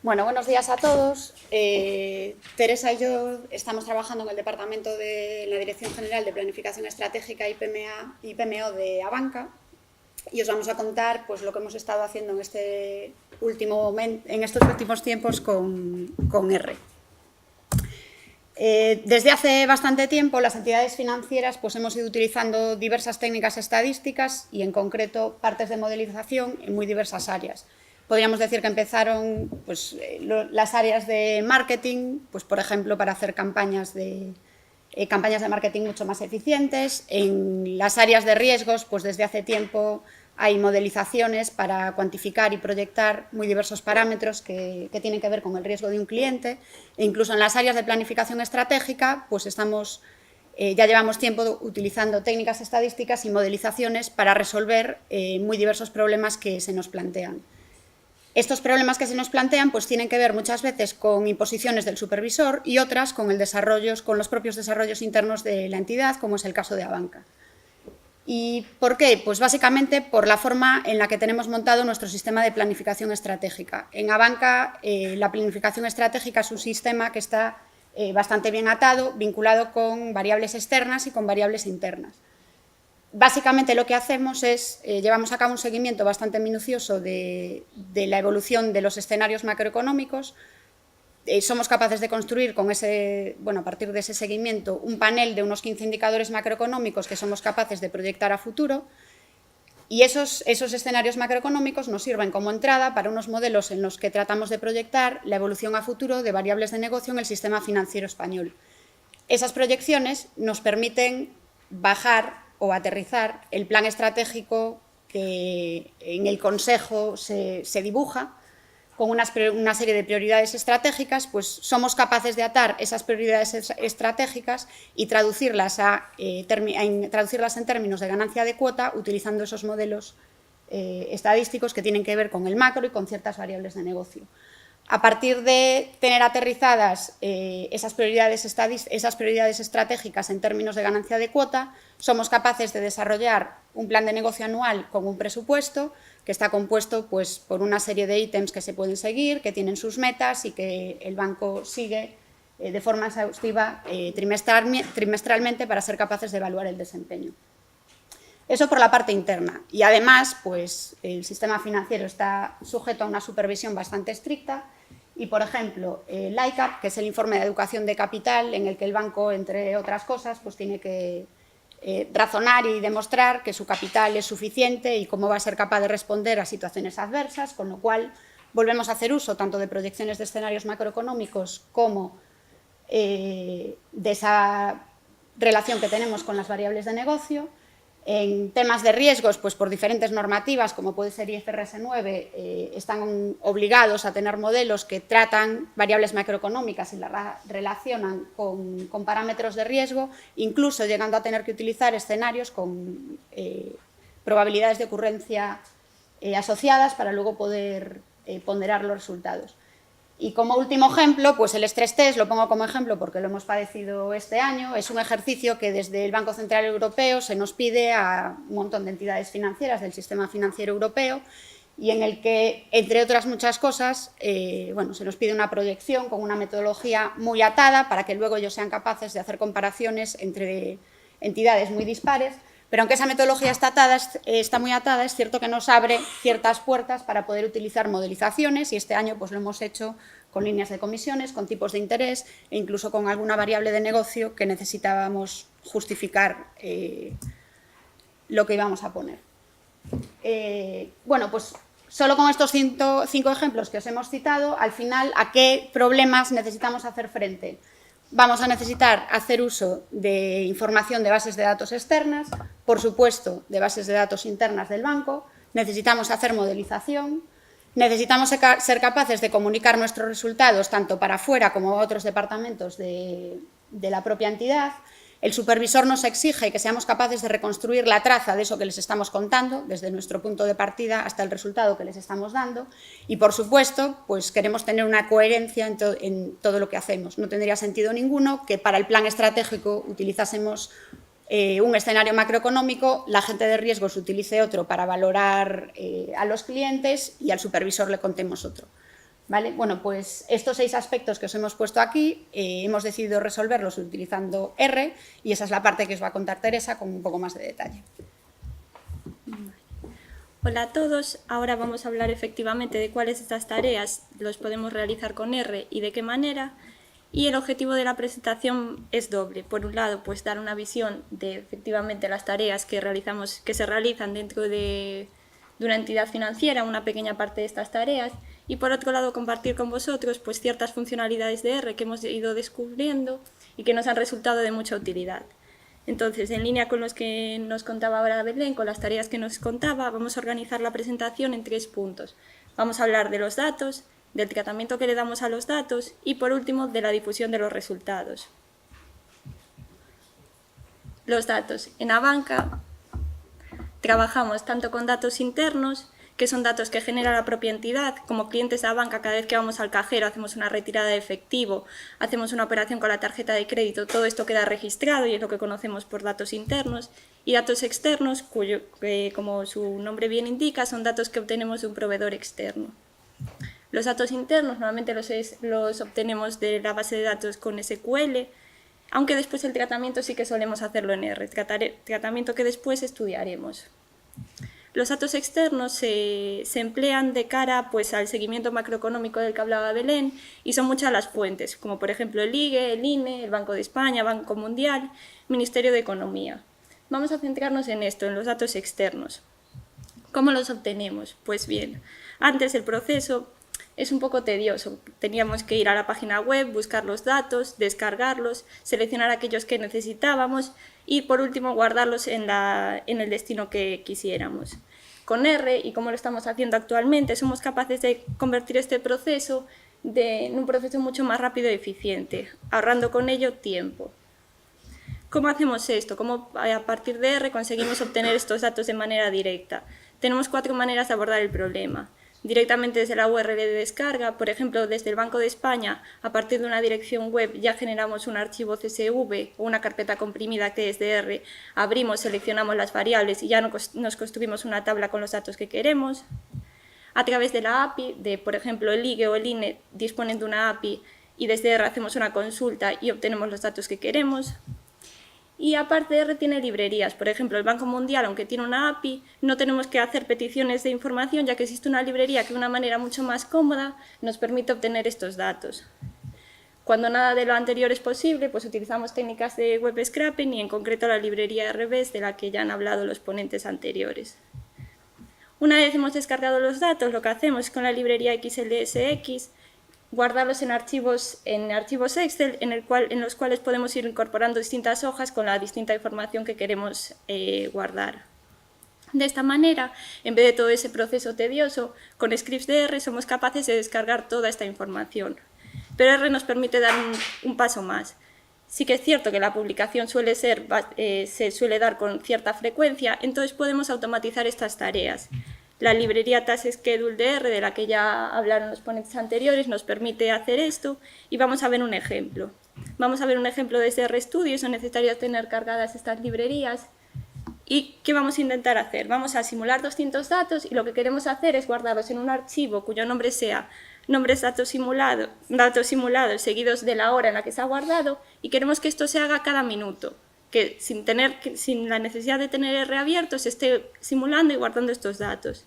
Bueno, buenos días a todos. Teresa y yo estamos trabajando en el departamento de la Dirección General de Planificación Estratégica y PMO de Abanca y os vamos a contar pues, lo que hemos estado haciendo en, en estos últimos tiempos con R. Desde hace bastante tiempo las entidades financieras pues, hemos ido utilizando diversas técnicas estadísticas y en concreto partes de modelización en muy diversas áreas. Podríamos decir que empezaron pues, las áreas de marketing, pues, por ejemplo, para hacer campañas de marketing mucho más eficientes. En las áreas de riesgos, pues desde hace tiempo hay modelizaciones para cuantificar y proyectar muy diversos parámetros que tienen que ver con el riesgo de un cliente. E incluso en las áreas de planificación estratégica, pues ya llevamos tiempo utilizando técnicas estadísticas y modelizaciones para resolver muy diversos problemas que se nos plantean. Estos problemas que se nos plantean pues, tienen que ver muchas veces con imposiciones del supervisor y otras con los propios desarrollos internos de la entidad, como es el caso de Abanca. ¿Y por qué? Pues básicamente por la forma en la que tenemos montado nuestro sistema de planificación estratégica. En Abanca la planificación estratégica es un sistema que está bastante bien atado, vinculado con variables externas y con variables internas. Básicamente lo que hacemos es, llevamos a cabo un seguimiento bastante minucioso de la evolución de los escenarios macroeconómicos. Somos capaces de construir a partir de ese seguimiento un panel de unos 15 indicadores macroeconómicos que somos capaces de proyectar a futuro y esos escenarios macroeconómicos nos sirven como entrada para unos modelos en los que tratamos de proyectar la evolución a futuro de variables de negocio en el sistema financiero español. Esas proyecciones nos permiten bajar o aterrizar el plan estratégico que en el Consejo se dibuja con una serie de prioridades estratégicas, pues somos capaces de atar esas prioridades estratégicas y traducirlas en términos de ganancia de cuota utilizando esos modelos estadísticos que tienen que ver con el macro y con ciertas variables de negocio. A partir de tener aterrizadas esas prioridades estratégicas en términos de ganancia de cuota, somos capaces de desarrollar un plan de negocio anual con un presupuesto que está compuesto pues, por una serie de ítems que se pueden seguir, que tienen sus metas y que el banco sigue de forma exhaustiva trimestralmente para ser capaces de evaluar el desempeño. Eso por la parte interna. Y además, pues, el sistema financiero está sujeto a una supervisión bastante estricta y, por ejemplo, el ICAP, que es el informe de educación de capital, en el que el banco, entre otras cosas, pues tiene que razonar y demostrar que su capital es suficiente y cómo va a ser capaz de responder a situaciones adversas, con lo cual volvemos a hacer uso tanto de proyecciones de escenarios macroeconómicos como de esa relación que tenemos con las variables de negocio. En temas de riesgos, pues por diferentes normativas, como puede ser IFRS 9, están obligados a tener modelos que tratan variables macroeconómicas y las relacionan con parámetros de riesgo, incluso llegando a tener que utilizar escenarios con probabilidades de ocurrencia asociadas para luego poder ponderar los resultados. Y como último ejemplo, pues el stress test, lo pongo como ejemplo porque lo hemos padecido este año, es un ejercicio que desde el Banco Central Europeo se nos pide a un montón de entidades financieras del sistema financiero europeo y en el que, entre otras muchas cosas, se nos pide una proyección con una metodología muy atada para que luego ellos sean capaces de hacer comparaciones entre entidades muy dispares, pero aunque esa metodología está muy atada, es cierto que nos abre ciertas puertas para poder utilizar modelizaciones y este año pues, lo hemos hecho con líneas de comisiones, con tipos de interés e incluso con alguna variable de negocio que necesitábamos justificar lo que íbamos a poner. Pues solo con estos 5 ejemplos que os hemos citado, al final, ¿a qué problemas necesitamos hacer frente? Vamos a necesitar hacer uso de información de bases de datos externas, por supuesto, de bases de datos internas del banco, necesitamos hacer modelización, necesitamos ser capaces de comunicar nuestros resultados tanto para afuera como a otros departamentos de la propia entidad. El supervisor nos exige que seamos capaces de reconstruir la traza de eso que les estamos contando, desde nuestro punto de partida hasta el resultado que les estamos dando. Y, por supuesto, pues queremos tener una coherencia en todo lo que hacemos. No tendría sentido ninguno que para el plan estratégico utilizásemos un escenario macroeconómico, la gente de riesgos utilice otro para valorar a los clientes y al supervisor le contemos otro. ¿Vale? Bueno, pues estos 6 aspectos que os hemos puesto aquí hemos decidido resolverlos utilizando R y esa es la parte que os va a contar Teresa con un poco más de detalle. Hola a todos, ahora vamos a hablar efectivamente de cuáles de estas tareas los podemos realizar con R y de qué manera. Y el objetivo de la presentación es doble. Por un lado, pues dar una visión de efectivamente las tareas que se realizan dentro de una entidad financiera, una pequeña parte de estas tareas, y por otro lado compartir con vosotros pues ciertas funcionalidades de R que hemos ido descubriendo y que nos han resultado de mucha utilidad. Entonces, en línea con los que nos contaba ahora Belén, con las tareas que nos contaba, vamos a organizar la presentación en 3 puntos. Vamos a hablar de los datos, del tratamiento que le damos a los datos y, por último, de la difusión de los resultados. Los datos. En Abanca trabajamos tanto con datos internos, que son datos que genera la propia entidad. Como clientes de Abanca, cada vez que vamos al cajero, hacemos una retirada de efectivo, hacemos una operación con la tarjeta de crédito, todo esto queda registrado y es lo que conocemos por datos internos. Y datos externos, como su nombre bien indica, son datos que obtenemos de un proveedor externo. Los datos internos normalmente los obtenemos de la base de datos con SQL, aunque después el tratamiento sí que solemos hacerlo en R, tratamiento que después estudiaremos. Los datos externos se emplean de cara pues, al seguimiento macroeconómico del que hablaba Belén y son muchas las fuentes, como por ejemplo el IGE, el INE, el Banco de España, Banco Mundial, Ministerio de Economía. Vamos a centrarnos en esto, en los datos externos. ¿Cómo los obtenemos? Pues bien, antes el proceso es un poco tedioso. Teníamos que ir a la página web, buscar los datos, descargarlos, seleccionar aquellos que necesitábamos y, por último, guardarlos en el destino que quisiéramos. Con R, y como lo estamos haciendo actualmente, somos capaces de convertir este proceso en un proceso mucho más rápido y eficiente, ahorrando con ello tiempo. ¿Cómo hacemos esto? ¿Cómo a partir de R conseguimos obtener estos datos de manera directa? Tenemos 4 maneras de abordar el problema. Directamente desde la URL de descarga, por ejemplo, desde el Banco de España, a partir de una dirección web ya generamos un archivo CSV o una carpeta comprimida que es de R, abrimos, seleccionamos las variables y ya nos construimos una tabla con los datos que queremos. A través de la API, por ejemplo, el IGE o el INE disponen de una API y desde R hacemos una consulta y obtenemos los datos que queremos. Y aparte R tiene librerías, por ejemplo el Banco Mundial, aunque tiene una API, no tenemos que hacer peticiones de información ya que existe una librería que de una manera mucho más cómoda nos permite obtener estos datos. Cuando nada de lo anterior es posible, pues utilizamos técnicas de web scraping y en concreto la librería RBase de la que ya han hablado los ponentes anteriores. Una vez hemos descargado los datos, lo que hacemos con la librería XLSX guardarlos en archivos Excel en los cuales podemos ir incorporando distintas hojas con la distinta información que queremos guardar. De esta manera, en vez de todo ese proceso tedioso, con scripts de R somos capaces de descargar toda esta información. Pero R nos permite dar un paso más. Sí que es cierto que la publicación se suele dar con cierta frecuencia, entonces podemos automatizar estas tareas. La librería Task Schedule de R, de la que ya hablaron los ponentes anteriores, nos permite hacer esto y vamos a ver un ejemplo. Vamos a ver un ejemplo desde RStudio, son necesarias tener cargadas estas librerías. ¿Y qué vamos a intentar hacer? Vamos a simular 200 datos y lo que queremos hacer es guardarlos en un archivo cuyo nombre sea datos simulados seguidos de la hora en la que se ha guardado y queremos que esto se haga cada minuto, que sin la necesidad de tener R abierto se esté simulando y guardando estos datos.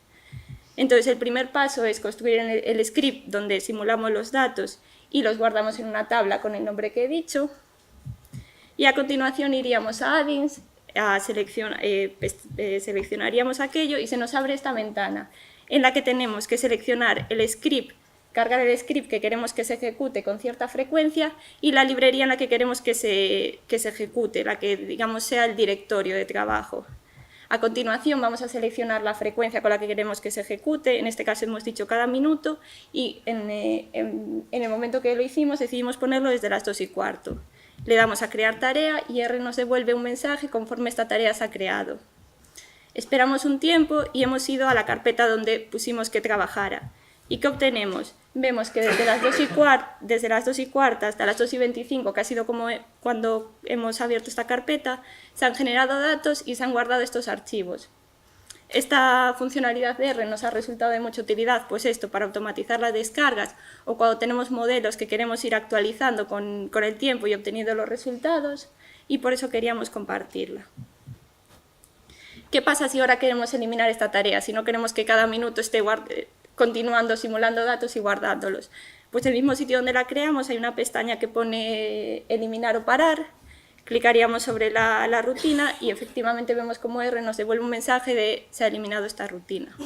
Entonces el primer paso es construir el script donde simulamos los datos y los guardamos en una tabla con el nombre que he dicho y a continuación iríamos a Addings, seleccionaríamos aquello y se nos abre esta ventana en la que tenemos que seleccionar el script, cargar el script que queremos que se ejecute con cierta frecuencia y la librería en la que queremos que se ejecute, la que digamos sea el directorio de trabajo. A continuación vamos a seleccionar la frecuencia con la que queremos que se ejecute, en este caso hemos dicho cada minuto y en el momento que lo hicimos decidimos ponerlo desde las 2:15. Le damos a crear tarea y R nos devuelve un mensaje conforme esta tarea se ha creado. Esperamos un tiempo y hemos ido a la carpeta donde pusimos que trabajara. ¿Y qué obtenemos? Vemos que desde las 2:15 hasta las 2:25, que ha sido como cuando hemos abierto esta carpeta, se han generado datos y se han guardado estos archivos. esta funcionalidad de R nos ha resultado de mucha utilidad, pues esto, para automatizar las descargas o cuando tenemos modelos que queremos ir actualizando con el tiempo y obteniendo los resultados, y por eso queríamos compartirla. ¿Qué pasa si ahora queremos eliminar esta tarea? Si no queremos que cada minuto esté continuando simulando datos y guardándolos. Pues en el mismo sitio donde la creamos hay una pestaña que pone eliminar o parar, clicaríamos sobre la rutina y efectivamente vemos cómo R nos devuelve un mensaje de se ha eliminado esta rutina.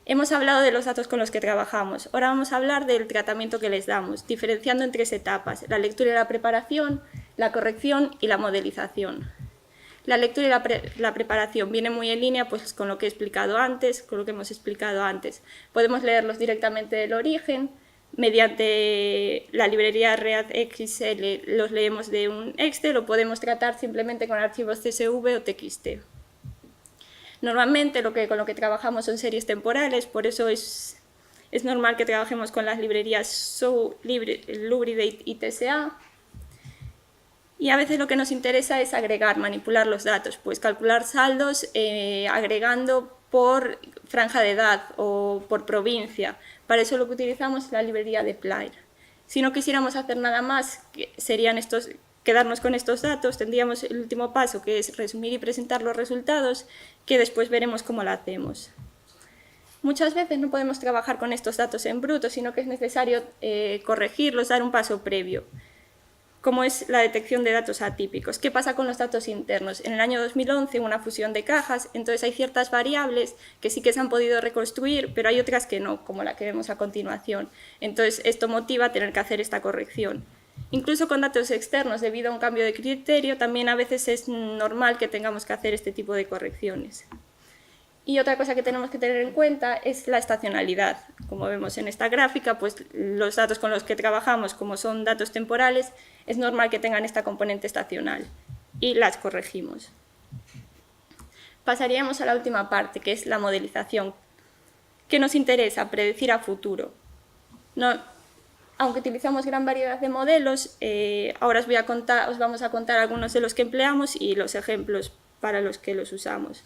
Hemos hablado de los datos con los que trabajamos, ahora vamos a hablar del tratamiento que les damos, diferenciando en 3 etapas, la lectura y la preparación, la corrección y la modelización. La lectura y la preparación viene muy en línea pues, con lo que he explicado antes, con lo que hemos explicado antes. Podemos leerlos directamente del origen, mediante la librería ReadXL los leemos de un Excel o podemos tratar simplemente con archivos CSV o TXT. Normalmente con lo que trabajamos son series temporales, por eso es normal que trabajemos con las librerías SOW, Lubridate y TSA. Y a veces lo que nos interesa es agregar, manipular los datos, pues calcular saldos agregando por franja de edad o por provincia. Para eso lo que utilizamos es la librería de Dplyr. Si no quisiéramos hacer nada más, quedarnos con estos datos, tendríamos el último paso, que es resumir y presentar los resultados, que después veremos cómo lo hacemos. Muchas veces no podemos trabajar con estos datos en bruto, sino que es necesario corregirlos, dar un paso previo, como es la detección de datos atípicos. ¿Qué pasa con los datos internos? En el año 2011 hubo una fusión de cajas, entonces hay ciertas variables que sí que se han podido reconstruir, pero hay otras que no, como la que vemos a continuación. Entonces esto motiva a tener que hacer esta corrección. Incluso con datos externos, debido a un cambio de criterio, también a veces es normal que tengamos que hacer este tipo de correcciones. Y otra cosa que tenemos que tener en cuenta es la estacionalidad. Como vemos en esta gráfica, pues los datos con los que trabajamos, como son datos temporales, es normal que tengan esta componente estacional y las corregimos. Pasaríamos a la última parte, que es la modelización. ¿Qué nos interesa? Predecir a futuro. Aunque utilizamos gran variedad de modelos, ahora os vamos a contar algunos de los que empleamos y los ejemplos para los que los usamos.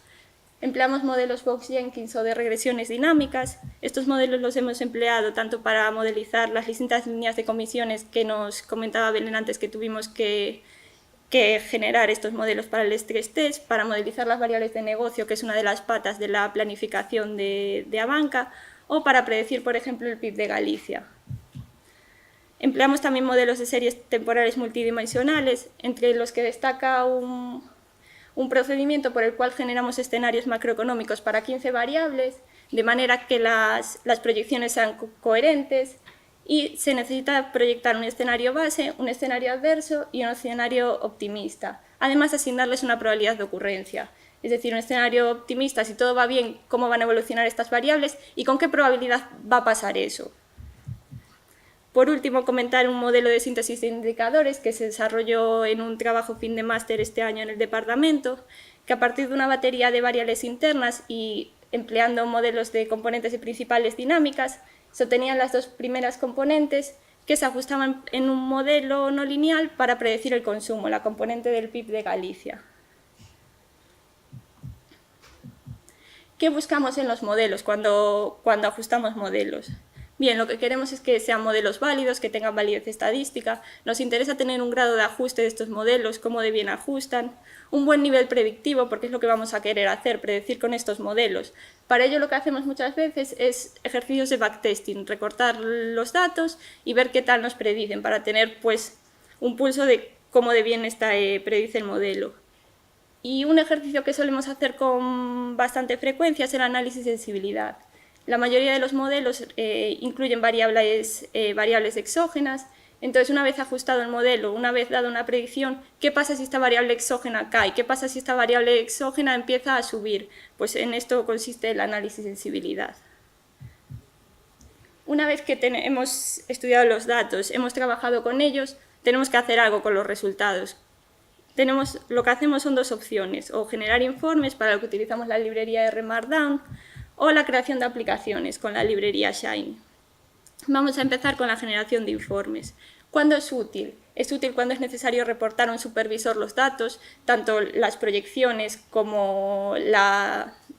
Empleamos modelos Box-Jenkins o de regresiones dinámicas. Estos modelos los hemos empleado tanto para modelizar las distintas líneas de comisiones que nos comentaba Belén antes, que tuvimos que generar estos modelos para el stress test, para modelizar las variables de negocio, que es una de las patas de la planificación de Abanca, o para predecir, por ejemplo, el PIB de Galicia. Empleamos también modelos de series temporales multidimensionales, entre los que destaca un procedimiento por el cual generamos escenarios macroeconómicos para 15 variables, de manera que las proyecciones sean coherentes, y se necesita proyectar un escenario base, un escenario adverso y un escenario optimista. Además, asignarles una probabilidad de ocurrencia, es decir, un escenario optimista, si todo va bien, cómo van a evolucionar estas variables y con qué probabilidad va a pasar eso. Por último, comentar un modelo de síntesis de indicadores que se desarrolló en un trabajo fin de máster este año en el departamento, que a partir de una batería de variables internas y empleando modelos de componentes y principales dinámicas, se obtenían las dos primeras componentes que se ajustaban en un modelo no lineal para predecir el consumo, la componente del PIB de Galicia. ¿Qué buscamos en los modelos cuando ajustamos modelos? Bien, lo que queremos es que sean modelos válidos, que tengan validez estadística. Nos interesa tener un grado de ajuste de estos modelos, cómo de bien ajustan, un buen nivel predictivo, porque es lo que vamos a querer hacer, predecir con estos modelos. Para ello lo que hacemos muchas veces es ejercicios de backtesting, recortar los datos y ver qué tal nos predicen, para tener pues un pulso de cómo de bien predice el modelo. Y un ejercicio que solemos hacer con bastante frecuencia es el análisis de sensibilidad. La mayoría de los modelos incluyen variables exógenas, entonces una vez ajustado el modelo, una vez dada una predicción, ¿qué pasa si esta variable exógena cae? ¿Qué pasa si esta variable exógena empieza a subir? Pues en esto consiste el análisis de sensibilidad. Una vez que hemos estudiado los datos, hemos trabajado con ellos, tenemos que hacer algo con los resultados. Lo que hacemos son dos opciones, o generar informes, para lo que utilizamos la librería R Markdown, o la creación de aplicaciones con la librería Shiny. Vamos a empezar con la generación de informes. ¿Cuándo es útil? Es útil cuando es necesario reportar a un supervisor los datos, tanto las proyecciones como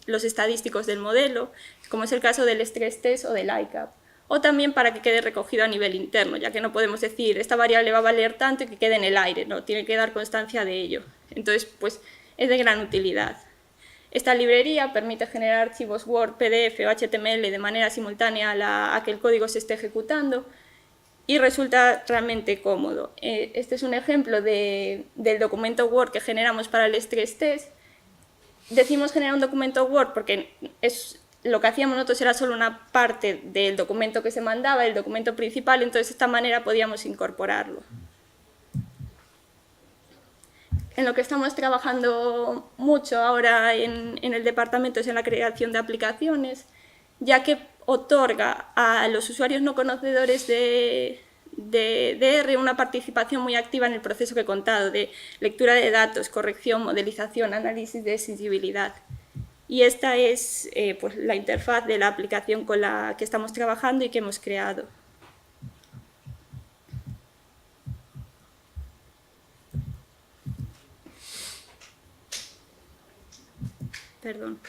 los estadísticos del modelo, como es el caso del stress test o del ICAP. O también para que quede recogido a nivel interno, ya que no podemos decir esta variable va a valer tanto y que quede en el aire, no, tiene que dar constancia de ello. Entonces, pues es de gran utilidad. Esta librería permite generar archivos Word, PDF o HTML de manera simultánea a que el código se esté ejecutando y resulta realmente cómodo. Este es un ejemplo del documento Word que generamos para el stress test. Decimos generar un documento Word porque lo que hacíamos nosotros era solo una parte del documento que se mandaba, el documento principal, entonces de esta manera podíamos incorporarlo. En lo que estamos trabajando mucho ahora en el departamento es en la creación de aplicaciones, ya que otorga a los usuarios no conocedores de R una participación muy activa en el proceso que he contado, de lectura de datos, corrección, modelización, análisis de sensibilidad. Y esta es pues, la interfaz de la aplicación con la que estamos trabajando y que hemos creado. Perdón.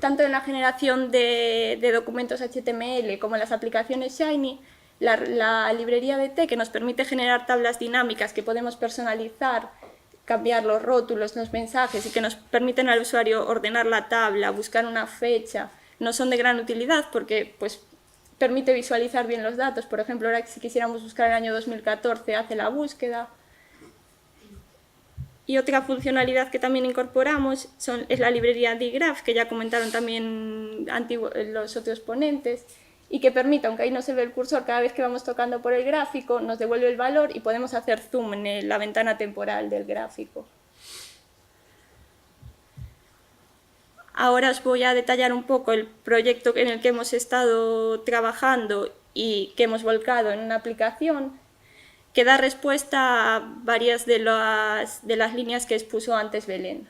Tanto en la generación de documentos HTML como en las aplicaciones Shiny, la librería de T, que nos permite generar tablas dinámicas que podemos personalizar, cambiar los rótulos, los mensajes y que nos permiten al usuario ordenar la tabla, buscar una fecha, no son de gran utilidad porque pues, permite visualizar bien los datos. Por ejemplo, ahora si quisiéramos buscar el año 2014, hace la búsqueda. Y otra funcionalidad que también incorporamos es la librería dgraph, que ya comentaron también los otros ponentes, y que permite, aunque ahí no se ve el cursor, cada vez que vamos tocando por el gráfico, nos devuelve el valor y podemos hacer zoom en la ventana temporal del gráfico. Ahora os voy a detallar un poco el proyecto en el que hemos estado trabajando y que hemos volcado en una aplicación que da respuesta a varias de las líneas que expuso antes Belén.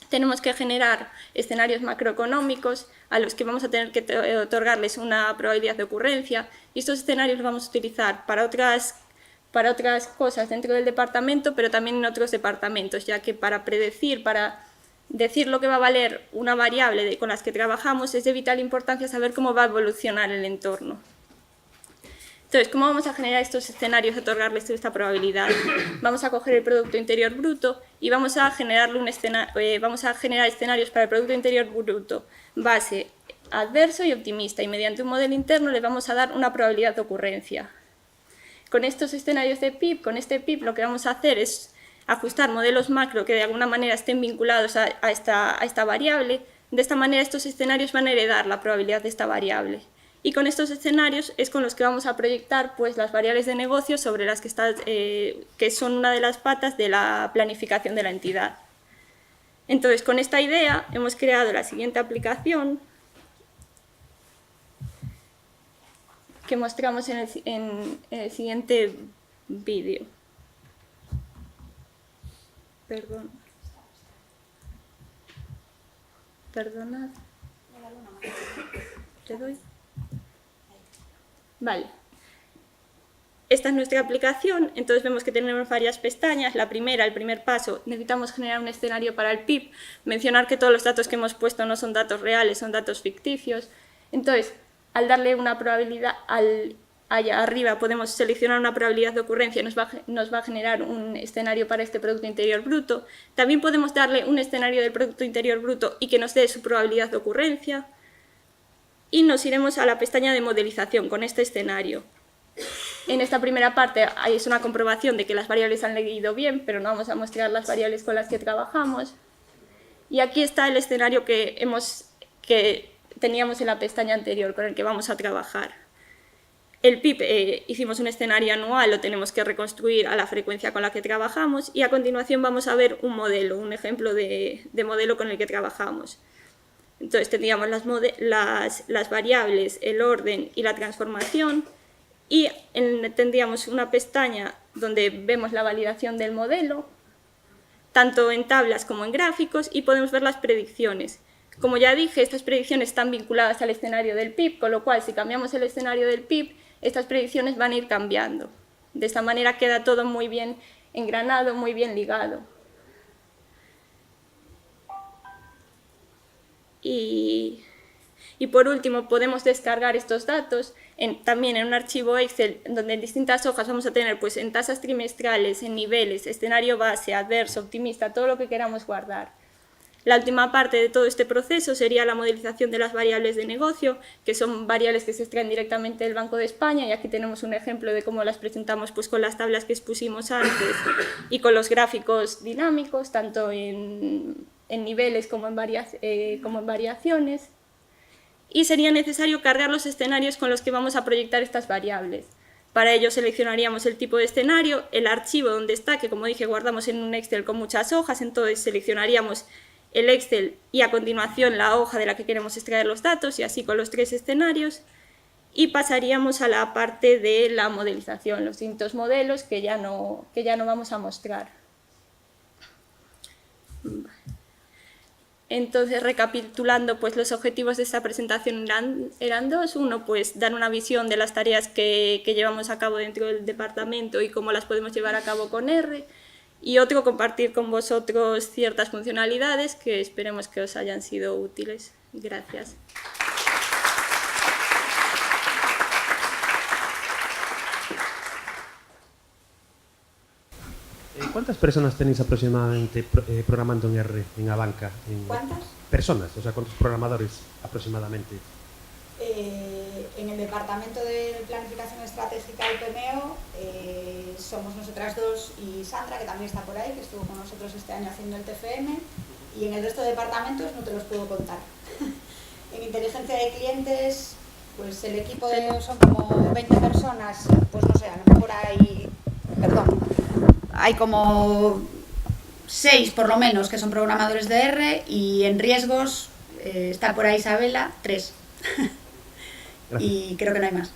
Tenemos que generar escenarios macroeconómicos a los que vamos a tener que otorgarles una probabilidad de ocurrencia y estos escenarios los vamos a utilizar para otras cosas dentro del departamento, pero también en otros departamentos, ya que para decir lo que va a valer una variable con las que trabajamos es de vital importancia saber cómo va a evolucionar el entorno. Entonces, ¿cómo vamos a generar estos escenarios y otorgarles esta probabilidad? Vamos a coger el Producto Interior Bruto y vamos a generar escenarios para el Producto Interior Bruto base adverso y optimista y mediante un modelo interno le vamos a dar una probabilidad de ocurrencia. Con estos escenarios de PIB, con este PIB lo que vamos a hacer es ajustar modelos macro que de alguna manera estén vinculados a esta variable. De esta manera estos escenarios van a heredar la probabilidad de esta variable. Y con estos escenarios es con los que vamos a proyectar pues, las variables de negocio sobre las que son una de las patas de la planificación de la entidad. Entonces, con esta idea hemos creado la siguiente aplicación que mostramos en el siguiente vídeo. Perdonad. ¿Te doy? Vale. Esta es nuestra aplicación, entonces vemos que tenemos varias pestañas. La primera, el primer paso, necesitamos generar un escenario para el PIB, mencionar que todos los datos que hemos puesto no son datos reales, son datos ficticios. Entonces, al darle una probabilidad, allá arriba podemos seleccionar una probabilidad de ocurrencia, nos va a generar un escenario para este Producto Interior Bruto. También podemos darle un escenario del Producto Interior Bruto y que nos dé su probabilidad de ocurrencia. Y nos iremos a la pestaña de modelización con este escenario. En esta primera parte es una comprobación de que las variables han leído bien, pero no vamos a mostrar las variables con las que trabajamos. Y aquí está el escenario que teníamos en la pestaña anterior, con el que vamos a trabajar. El PIB, hicimos un escenario anual, lo tenemos que reconstruir a la frecuencia con la que trabajamos y a continuación vamos a ver un modelo, un ejemplo de modelo con el que trabajamos. Entonces tendríamos las variables, el orden y la transformación y tendríamos una pestaña donde vemos la validación del modelo, tanto en tablas como en gráficos y podemos ver las predicciones. Como ya dije, estas predicciones están vinculadas al escenario del PIB, con lo cual si cambiamos el escenario del PIB, estas predicciones van a ir cambiando. De esta manera queda todo muy bien engranado, muy bien ligado. Y por último, podemos descargar estos datos también en un archivo Excel, donde en distintas hojas vamos a tener pues, en tasas trimestrales, en niveles, escenario base, adverso, optimista, todo lo que queramos guardar. La última parte de todo este proceso sería la modelización de las variables de negocio, que son variables que se extraen directamente del Banco de España, y aquí tenemos un ejemplo de cómo las presentamos pues, con las tablas que expusimos antes y con los gráficos dinámicos, tanto en niveles como en variaciones. Y sería necesario cargar los escenarios con los que vamos a proyectar estas variables. Para ello seleccionaríamos el tipo de escenario, el archivo donde está, que como dije guardamos en un Excel con muchas hojas, entonces seleccionaríamos el Excel y a continuación la hoja de la que queremos extraer los datos y así con los 3 escenarios, y pasaríamos a la parte de la modelización, los distintos modelos que ya no vamos a mostrar. Entonces, recapitulando, pues los objetivos de esta presentación eran dos. Uno, pues dar una visión de las tareas que llevamos a cabo dentro del departamento y cómo las podemos llevar a cabo con R. Y otro, compartir con vosotros ciertas funcionalidades que esperemos que os hayan sido útiles. Gracias. ¿Cuántas personas tenéis aproximadamente programando en R, en Abanca? ¿Cuántas? Personas, o sea, ¿cuántos programadores aproximadamente? En el departamento de planificación estratégica del PMEO somos nosotras dos y Sandra, que también está por ahí, que estuvo con nosotros este año haciendo el TFM, y en el resto de departamentos no te los puedo contar. En inteligencia de clientes, pues el equipo son como 20 personas, pues no sé, a lo mejor hay como 6 por lo menos que son programadores de R, y en riesgos está por ahí Isabela, 3. Y creo que no hay más.